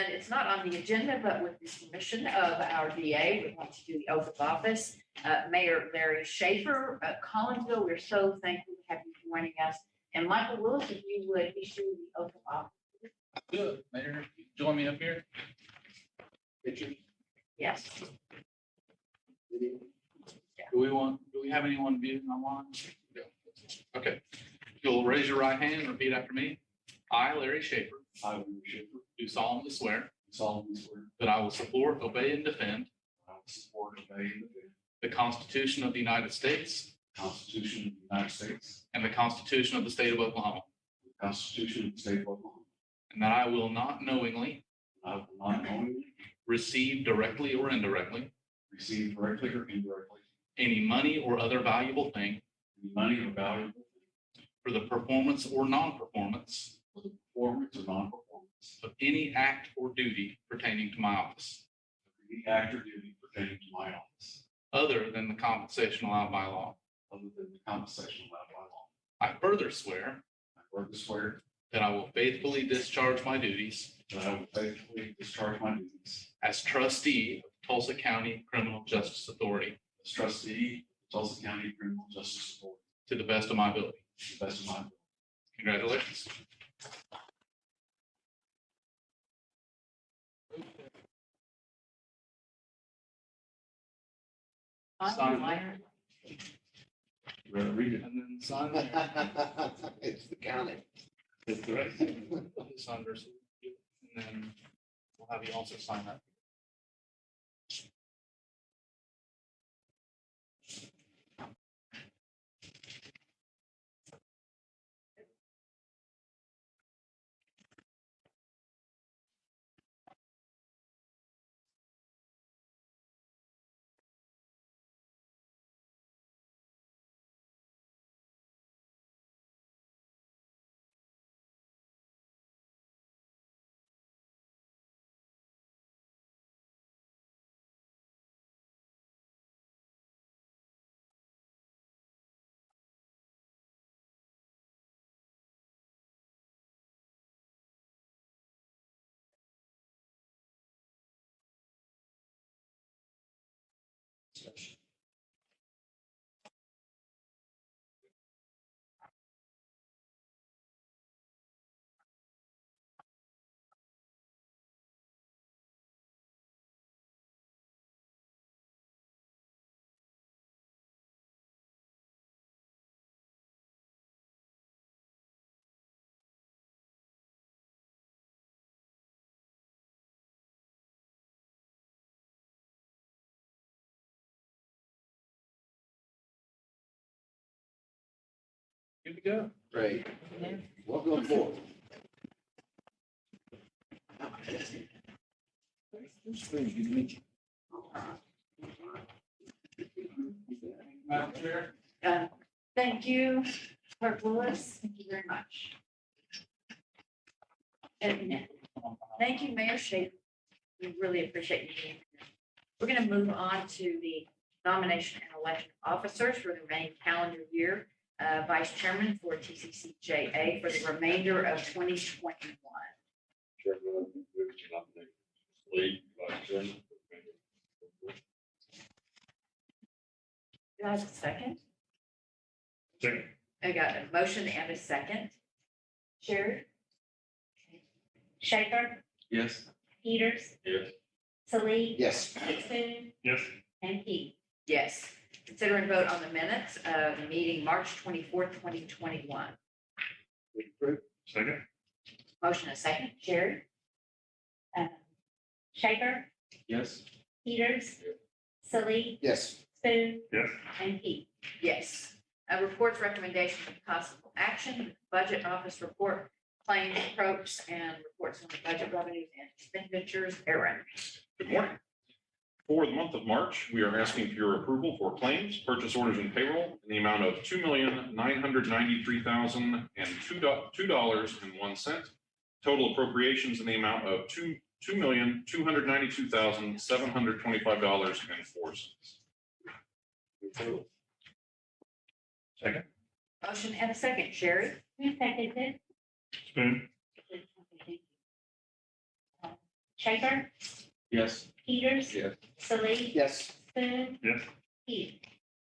And it's not on the agenda, but with the permission of our DA, we want to do the oath of office. Mayor Larry Schaefer, Collinsville, we're so thankful to have you joining us. And Michael Willis, if you would issue the oath of office. Good, Mayor, join me up here. Picture. Yes. Do we have anyone viewing online? Yeah. Okay. You'll raise your right hand and repeat after me. I, Larry Schaefer, do solemnly swear that I will support, obey, and defend the Constitution of the United States and the Constitution of the State of Oklahoma, and that I will not knowingly receive directly or indirectly any money or other valuable thing for the performance or non-performance of any act or duty pertaining to my office, other than the compensation allowed by law. I further swear that I will faithfully discharge my duties as trustee of Tulsa County Criminal Justice Authority to the best of my ability. Congratulations. Sign there. Read it. And then sign there. It's the county. That's right. Sign there. And then we'll have you also sign that. Good to go. Great. Welcome aboard. Madam Chair. Thank you, Clerk Willis. Thank you very much. And thank you, Mayor Schaefer. We really appreciate you being here. We're going to move on to the nomination and election of officers for the remaining calendar year. Vice Chairman for TCCJA for the remainder of 2021. Do I have a second? Second. I got a motion and a second. Sherry? Schaefer, Yes. Peters, Yes. Salee, Yes. Spoon, Yes. and Key. Yes. Consider and vote on the minutes of the meeting March 24th, 2021. Second. Motion and a second. Sherry? Schaefer, Yes. Peters, Salee, Yes. Spoon, Yes. and Key. Yes. Reports, recommendations, and possible action, budget office report, claims, approach, and reports on the budget revenues and expenditures. Aaron? Good morning. For the month of March, we are asking for your approval for claims, purchase orders, and payroll in the amount of $2,993,002.01. Total appropriations in the amount of $2,292,725.04. Second. Motion and a second. Sherry? Who seconded? Spoon. Schaefer, Yes. Peters, Yes. Saliq, Yes. Spoon, Yes. Keith.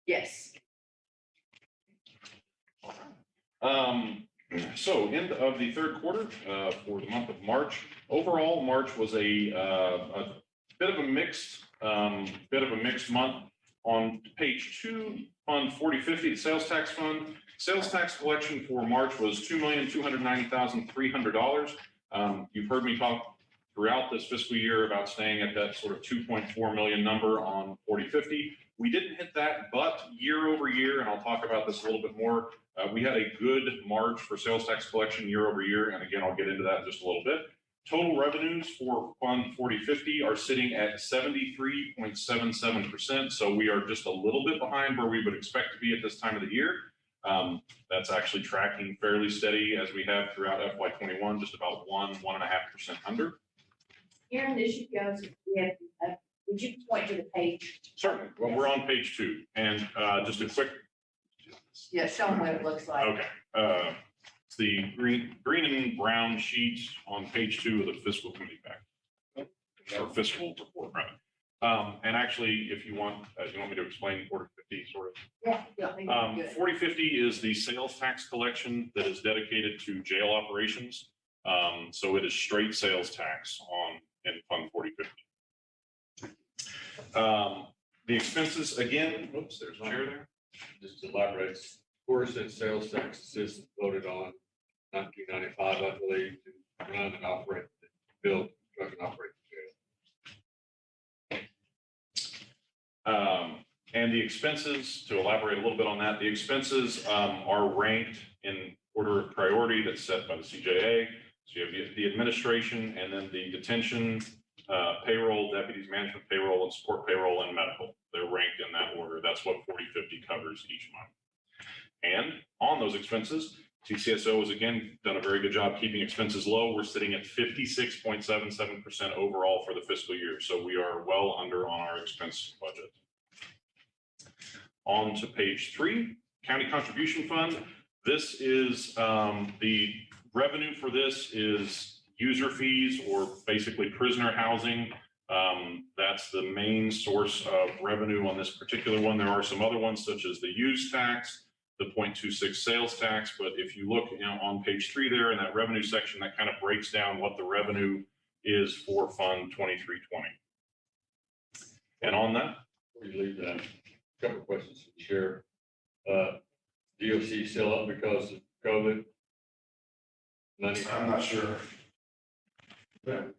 Yes. So end of the third quarter, for the month of March. Overall, March was a bit of a mixed month. On page 2, Fund 4050, the sales tax fund. Sales tax collection for March was $2,290,300. You've heard me talk throughout this fiscal year about staying at that sort of 2.4 million number on 4050. We didn't hit that, but year over year, and I'll talk about this a little bit more, we had a good March for sales tax collection year over year. And again, I'll get into that in just a little bit. Total revenues for Fund 4050 are sitting at 73.77%. So we are just a little bit behind where we would expect to be at this time of the year. That's actually tracking fairly steady as we have throughout FY21, just about 1.5% under. Aaron, this you guys, would you point to the page? Certainly. Well, we're on page 2, and just a quick. Yeah, show them what it looks like. Okay. It's the green and brown sheet on page 2 of the fiscal committee pack, or fiscal report, rather. And actually, if you want me to explain 4050 sort of. Yeah, I think it's good. 4050 is the sales tax collection that is dedicated to jail operations. So it is straight sales tax in Fund 4050. The expenses, again, oops, there's my chair there. Just elaborates, of course, that sales tax system voted on 1995, I believe, to run and operate, build, construct and operate the jail. And the expenses, to elaborate a little bit on that, the expenses are ranked in order of priority that's set by the CJA. So you have the administration, and then the detention, payroll, deputies management payroll, and support payroll, and medical. They're ranked in that order. That's what 4050 covers each month. And on those expenses, TCSO has again done a very good job keeping expenses low. We're sitting at 56.77% overall for the fiscal year. So we are well under on our expense budget. On to page 3, County Contribution Fund. This is the revenue for this is user fees, or basically prisoner housing. That's the main source of revenue on this particular one. There are some other ones such as the use tax, the 0.26 sales tax. But if you look on page 3 there in that revenue section, that kind of breaks down what the revenue is for Fund 2320. And on that, Before you leave that, a couple of questions for the sheriff. DOC still up because of COVID? Money? I'm not sure. What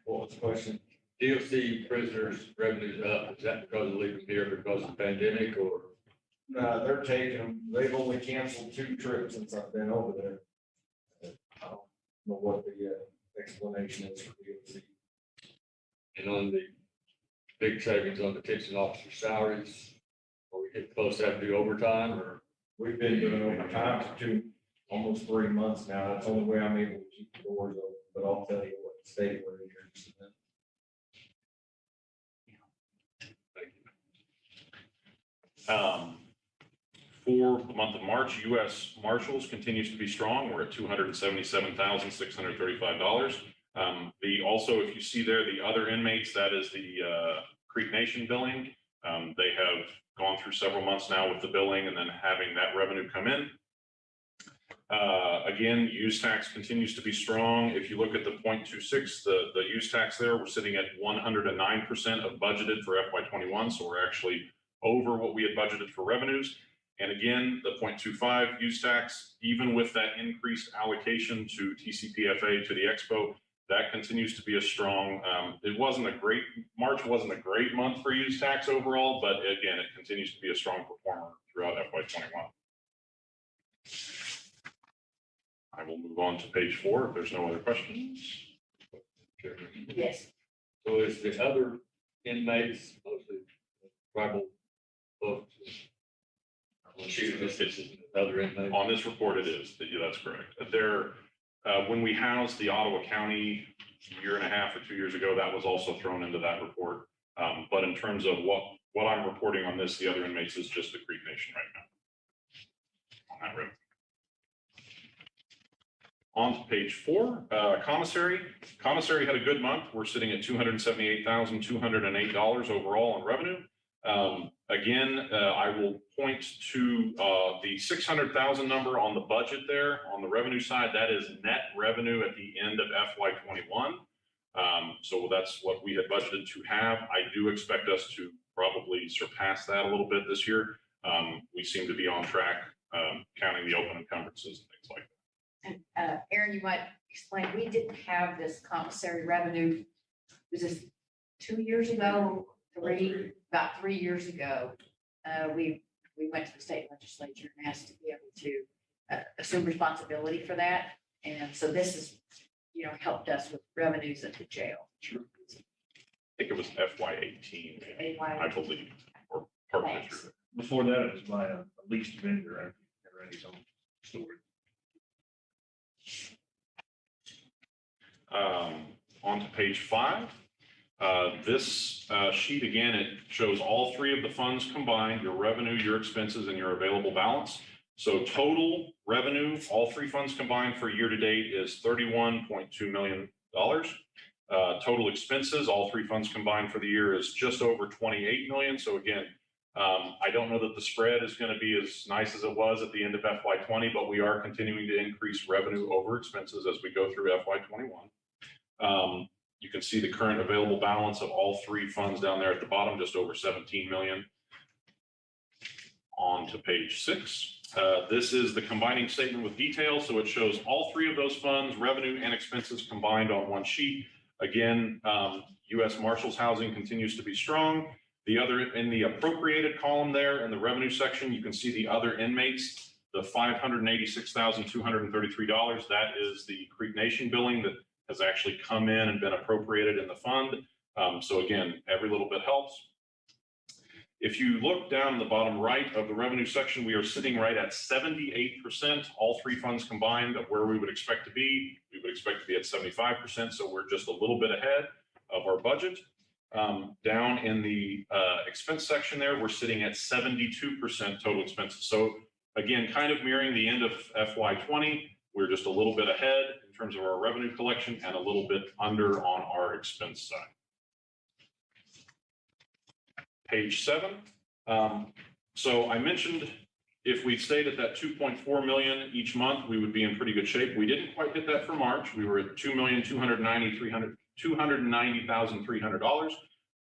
was the question? DOC prisoners revenues up, is that because of leaving here because of the pandemic, or? No, they're taking them. They've only canceled 2 trips since I've been over there. I don't know what the explanation is for DOC. And on the big savings on detention officer salaries, are we getting close to having to do overtime, or? We've been doing overtime for almost 3 months now. That's the only way I'm able to keep the doors open, but I'll tell you what state we're in here in just a minute. For the month of March, U.S. Marshals continues to be strong. We're at $277,635. Also, if you see there, the other inmates, that is the Creek Nation billing. They have gone through several months now with the billing and then having that revenue come in. Again, use tax continues to be strong. If you look at the 0.26, the use tax there, we're sitting at 109% of budgeted for FY21. So we're actually over what we had budgeted for revenues. And again, the 0.25 use tax, even with that increased allocation to TCPFA, to the Expo, that continues to be a strong, March wasn't a great month for use tax overall, but again, it continues to be a strong performer throughout FY21. I will move on to page 4 if there's no other questions. Yes. So is the other inmates mostly tribal folks? Other inmates? On this report, it is. Yeah, that's correct. When we housed the Ottawa County a year and a half or 2 years ago, that was also thrown into that report. But in terms of what I'm reporting on this, the other inmates is just the Creek Nation right now on that road. On to page 4, commissary. Commissary had a good month. We're sitting at $278,208 overall in revenue. Again, I will point to the 600,000 number on the budget there on the revenue side. That is net revenue at the end of FY21. So that's what we had budgeted to have. I do expect us to probably surpass that a little bit this year. We seem to be on track, counting the open encumbrances and things like that. And Aaron, you might explain, we didn't have this commissary revenue. Was this 2 years ago, about 3 years ago? We went to the state legislature and asked to be able to assume responsibility for that. And so this has, helped us with revenues at the jail. Sure. I think it was FY18, I believe, or partway Thanks. through. Before that, it was by a leased vendor. I ran his own store. On to page 5. This sheet, again, it shows all 3 of the funds combined, your revenue, your expenses, and your available balance. So total revenue, all 3 funds combined for year to date is $31.2 million. Total expenses, all 3 funds combined for the year is just over 28 million. So again, I don't know that the spread is going to be as nice as it was at the end of FY20, but we are continuing to increase revenue over expenses as we go through FY21. You can see the current available balance of all 3 funds down there at the bottom, just over 17 million. On to page 6. This is the combining statement with details. So it shows all 3 of those funds, revenue and expenses combined on one sheet. Again, U.S. Marshals housing continues to be strong. The other, in the appropriated column there in the revenue section, you can see the other inmates, the $586,233. That is the Creek Nation billing that has actually come in and been appropriated in the fund. So again, every little bit helps. If you look down in the bottom right of the revenue section, we are sitting right at 78%, all 3 funds combined, of where we would expect to be. We would expect to be at 75%, so we're just a little bit ahead of our budget. Down in the expense section there, we're sitting at 72% total expenses. So again, kind of mirroring the end of FY20, we're just a little bit ahead in terms of our revenue collection and a little bit under on our expense side. Page 7. So I mentioned if we stayed at that 2.4 million each month, we would be in pretty good shape. We didn't quite hit that for March. We were at $2,290,300.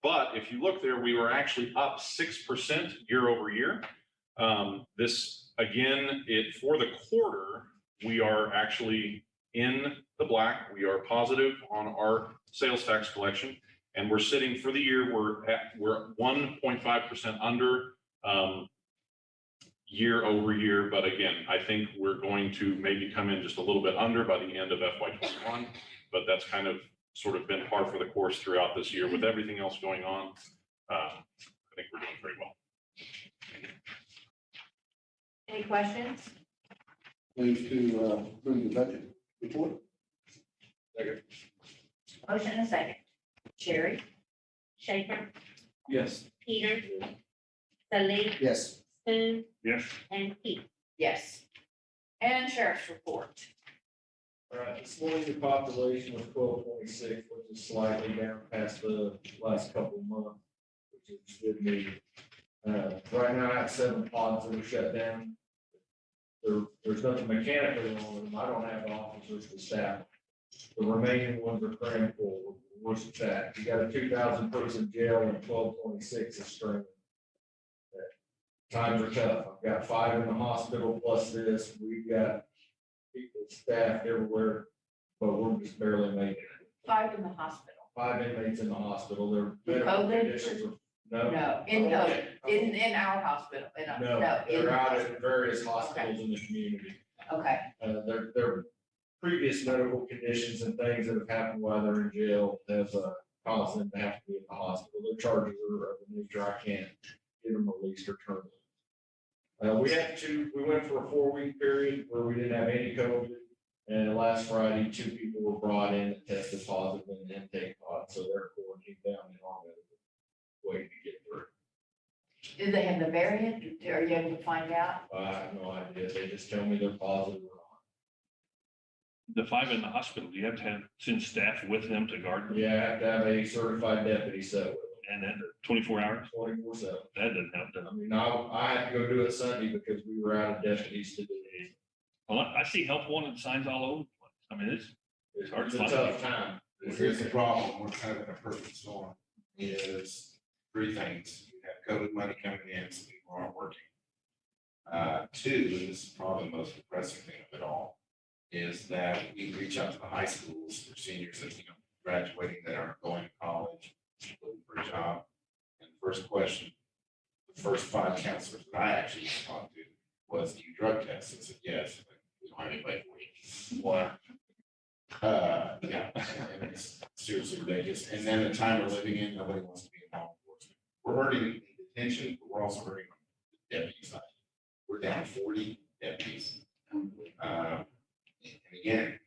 But if you look there, we were actually up 6% year over year. This again, for the quarter, we are actually in the black. We are positive on our sales tax collection. And we're sitting for the year, we're 1.5% under year over year. But again, I think we're going to maybe come in just a little bit under by the end of FY21. But that's kind of sort of been par for the course throughout this year with everything else going on. I think we're doing very well. Any questions? Move to approve the budget report. Motion and a second. Sherry? Schaefer, Yes. Peters, Saliq, Yes. Spoon, Yes. and Key. Yes. And sheriff's report. All right, this morning the population was 1226, which is slightly down past the last couple of months, which is good news. Right now I have 7 pods that are shut down. There's nothing mechanically wrong with them. I don't have officers to staff. The remaining ones are crammed full. Where's it at? You got a 2,000 person jail and 1226 is strained. Times are tough. I've got 5 in the hospital plus this. We've got people staffed everywhere, but we're just barely making it. 5 in the hospital. 5 inmates in the hospital. Their With medical COVID? conditions are, no. No, in our hospital. No, in they're the out hospital. at various hospitals in the community. Okay, Their previous medical conditions and things that have happened while they're in jail have caused them to have to be in the hospital. Their charges are of the nature I can't get them released or terminated. We went for a 4-week period where we didn't have any COVID. And last Friday, 2 people were brought in that tested positive in an intake pod, so they're quarantined down in our medical waiting to get through. do they have the variant? Are you able to find out? I have no idea. They just tell me they're positive or The 5 in the hospital, do you have to send staff with them to guard them? Yeah, I have to have a certified deputy set with And then 24 hours? them 24/7. That doesn't help, does I it? mean, I had to go do it Sunday because we were out of deputies to do it. Well, I see help wanted signs all over the place. I mean, it's hard It's to a find. tough time. Well, here's the problem, we're kind of in a perfect storm, is three things. You have COVID money coming in, so people aren't working. Two, and this is probably the most depressing thing of it all, is that we reach out to the high schools for seniors that, graduating that aren't going to college, looking for a job. And the first question, the first 5 counselors that I actually talked to was, do you drug test? I said, yes, but we don't have anybody for you. Wow. Yeah, and it's seriously ridiculous. And then the time we're living in, nobody wants to be in law enforcement. We're hurting in detention, but we're also hurting on the deputy side. We're down 40 deputies. And again,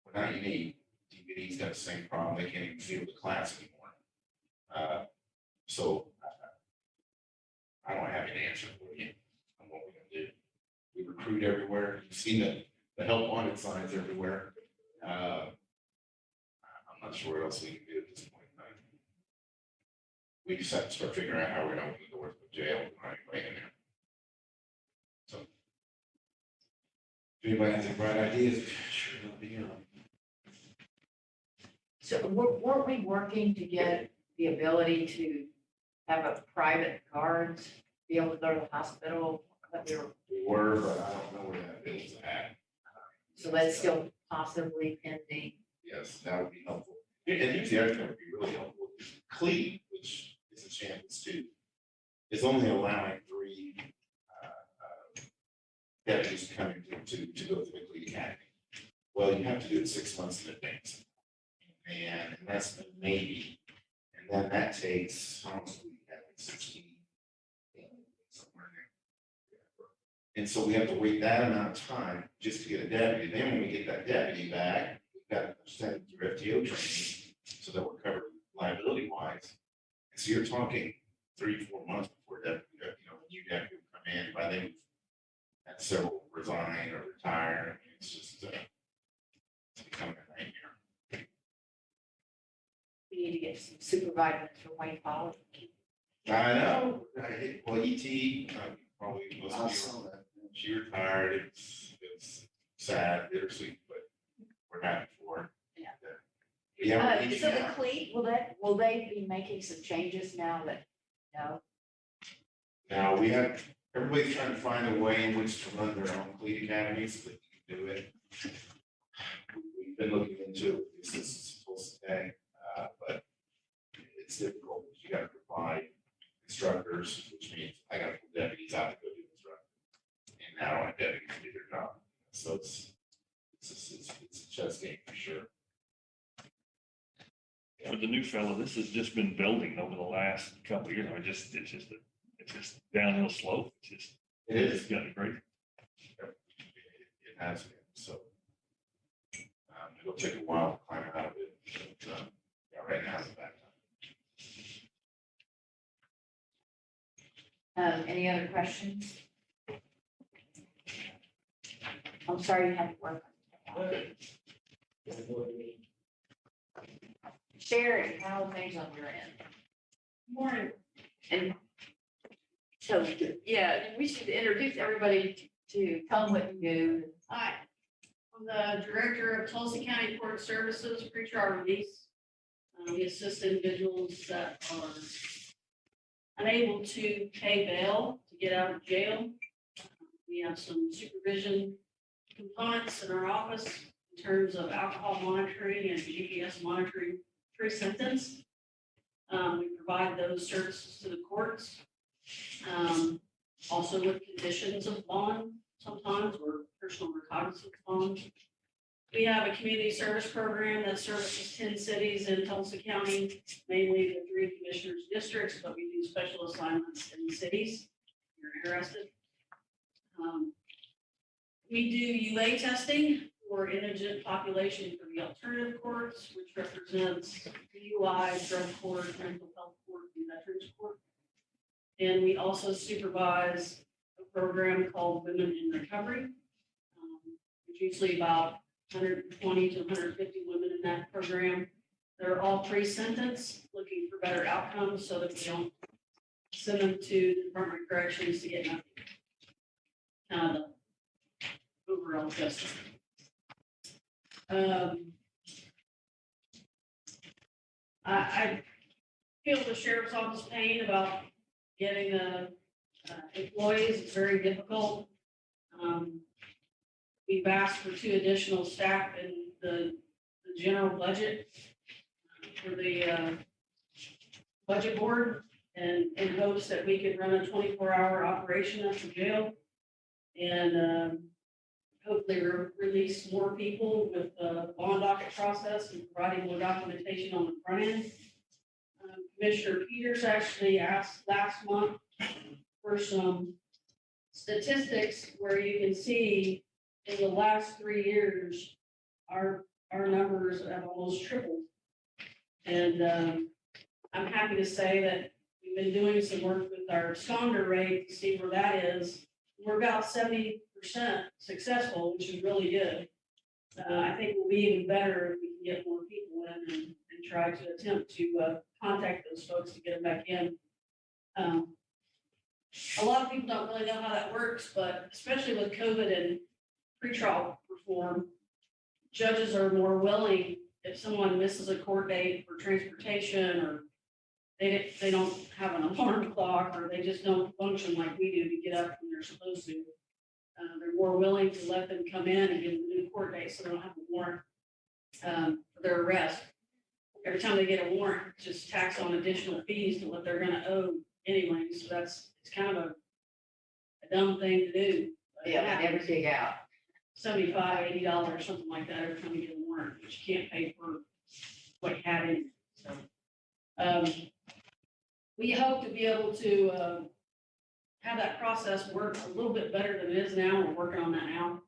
we're not unique. DPD's got the same problem. They can't even field the class anymore. So I don't have an answer for you on what we're gonna do. We recruit everywhere. You've seen the help wanted signs everywhere. I'm not sure what else we can do at this point in time. We just have to start figuring out how we're gonna open the doors of the jail and anybody in there. So. If anybody has any bright ideas, sure, let me know. So weren't we working to get the ability to have a private guards, be able to go to the hospital? That We were, but I don't know where that bill's at. so that's still possibly pending. Yes, that would be helpful. And here's the other thing that would be really helpful. CLE, which is a Champions too, is only allowing 3 deputies coming to go through the CLE Academy. Well, you have to do it 6 months in advance. And that's a maybe. And then that takes almost 16, somewhere in there. And so we have to wait that amount of time just to get a deputy. Then when we get that deputy back, we've got to send it through FTO training so that we're covered liability wise. And so you're talking 3-4 months before deputy, a new deputy will come in. By then, we've had several resign or retire. It's just it's becoming a nightmare. We need to get some supervisors for Wayne Hall. I know. Well, ET, probably most I of saw you, that. she retired. It's sad, bittersweet, but we're happy for her. Yeah. Yeah. we need So to- the CLE, will they be making some changes now that, no? Now, everybody's trying to find a way in which to run their own CLE academies, but you can do it. We've been looking into it. This is supposed to day, but it's difficult. You got to provide instructors, which means I got to put deputies out to go do instructing. And now I don't have deputies to do their job. So it's a chess game for sure. For the new fellow, this has just been building over the last couple of years. I mean, it's just downhill slope. It is. It's gotten great. It has been, so. It'll take a while to climb out of it, but, yeah, right now is a bad time. Any other questions? I'm sorry you had to work on that. Sherry, how are things on your end? Morning. And so, yeah, we should introduce everybody to tell them what you do. Hi, I'm the Director of Tulsa County Court Services, pretrial release. We assist individuals that are unable to pay bail to get out of jail. We have some supervision components in our office in terms of alcohol monitoring and GPS monitoring pre-sentence. We provide those services to the courts. Also with conditions of bond sometimes, or personal recognizance bond. We have a community service program that services 10 cities in Tulsa County, mainly the 3 commissioners districts, but we do special assignments in the cities, if you're interested. We do UA testing for indigent population for the alternative courts, which represents DUI, drug court, mental health court, and veterans court. And we also supervise a program called Women in Recovery, which usually about 120 to 150 women in that program. They're all pre-sentence, looking for better outcomes so that we don't send them to the Department of Corrections to get nothing. Kind of the overall justice. I feel the sheriff's office pain about getting the employees. It's very difficult. We've asked for 2 additional staff in the general budget for the budget board, and in hopes that we could run a 24-hour operation at the jail and hopefully release more people with the bond docket process and providing more documentation on the front end. Commissioner Peters actually asked last month for some statistics where you can see in the last 3 years, our numbers have almost tripled. And I'm happy to say that we've been doing some work with our absconder rate to see where that is. We're about 70% successful, which is really good. I think we'll be even better if we can get more people in and try to attempt to contact those folks to get them back in. A lot of people don't really know how that works, but especially with COVID and pretrial reform, judges are more willing if someone misses a court date for transportation, or they don't have an alarm clock, or they just don't function like we do to get up when they're supposed to. They're more willing to let them come in and get a new court date so they don't have a warrant for their arrest. Every time they get a warrant, just tax on additional fees to what they're gonna owe anyway. So it's kind of a dumb thing to do. But Yeah, never dig out. $75, $80, something like that every time you get a warrant, which you can't pay for what you had in. So, we hope to be able to have that process work a little bit better than it is now. We're working on that now.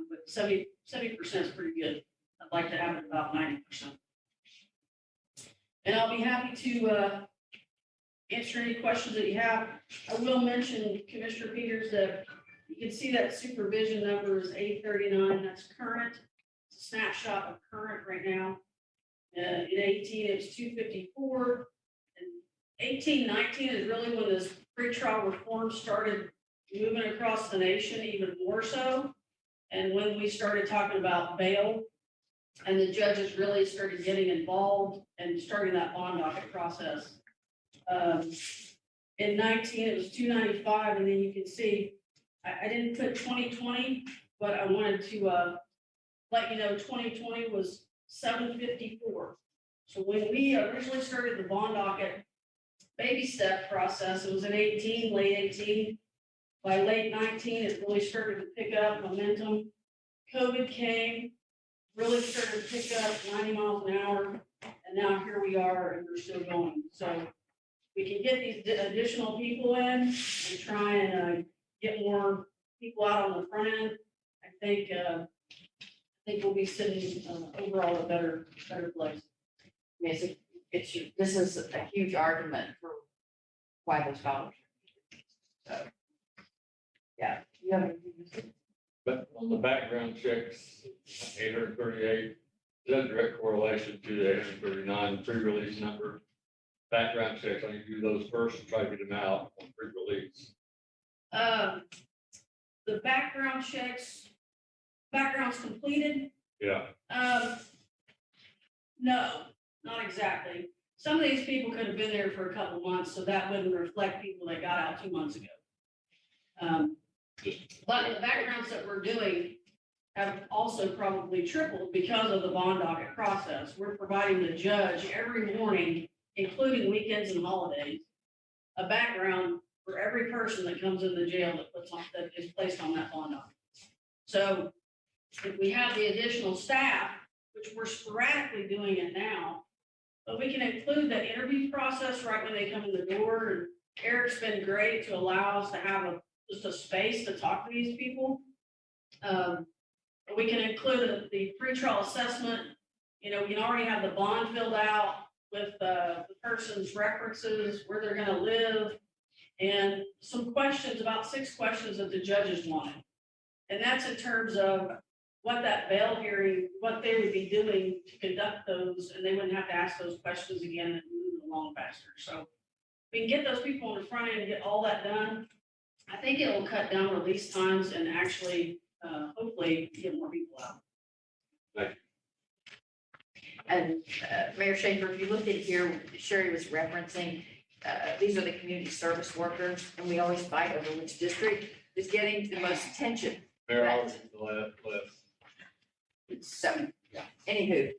But 70% is pretty good. I'd like to have it about 90%. And I'll be happy to answer any questions that you have. I will mention, Commissioner Peters, that you can see that supervision number is 839. That's current. It's a snapshot of current right now. In 18, it's 254. And 18, 19 is really when this pretrial reform started moving across the nation even more so. And when we started talking about bail and the judges really started getting involved and starting that bond docket process. In 19, it was 295, and then you can see, I didn't put 2020, but I wanted to let you know 2020 was 754. So when we originally started the bond docket baby step process, it was in 18, late 18. By late 19, it really started to pick up momentum. COVID came, really started to pick up 90 miles an hour, and now here we are, and we're still going. So we can get these additional people in and try and get more people out on the front end. I think we'll be sitting overall a better place. This is a huge argument for why those dollars. So, yeah. You have anything to say? But on the background checks, 838, is that a direct correlation to the 839 pre-release number? Background checks, I need to do those first and try to get them out on pre-release. The background checks, backgrounds completed? Yeah. No, not exactly. Some of these people could have been there for a couple months, so that wouldn't reflect people that got out 2 months ago. But the backgrounds that we're doing have also probably tripled because of the bond docket process. We're providing the judge every morning, including weekends and holidays, a background for every person that comes in the jail that is placed on that bond docket. So if we have the additional staff, which we're sporadically doing it now, but we can include the interview process right when they come in the door. And Eric's been great to allow us to have just a space to talk to these people. We can include the pretrial assessment. You know, we can already have the bond filled out with the person's references, where they're going to live, and some questions, about 6 questions that the judges wanted. And that's in terms of what that bail hearing, what they would be doing to conduct those, and they wouldn't have to ask those questions again and move along faster. So we can get those people on the front end and get all that done. I think it will cut down release times and actually, hopefully get more people out. And Mayor Schaefer, if you look at here, Sherry was referencing, these are the community service workers, and we always fight over which district is getting the most attention. Mayor, I'll read the list. So, anywho,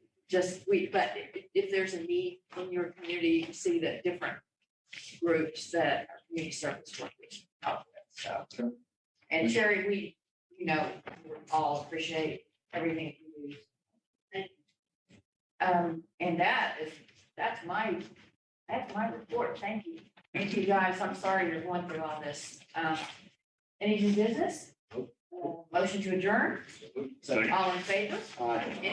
but if there's a need in your community, you see that different groups that are community service workers help with, so. And Sherry, we all appreciate everything you do. Thank you. And that's my report. Thank you. Thank you, guys. I'm sorry you're going through all this. Any new business? Motion to adjourn? Second. All in favor? Any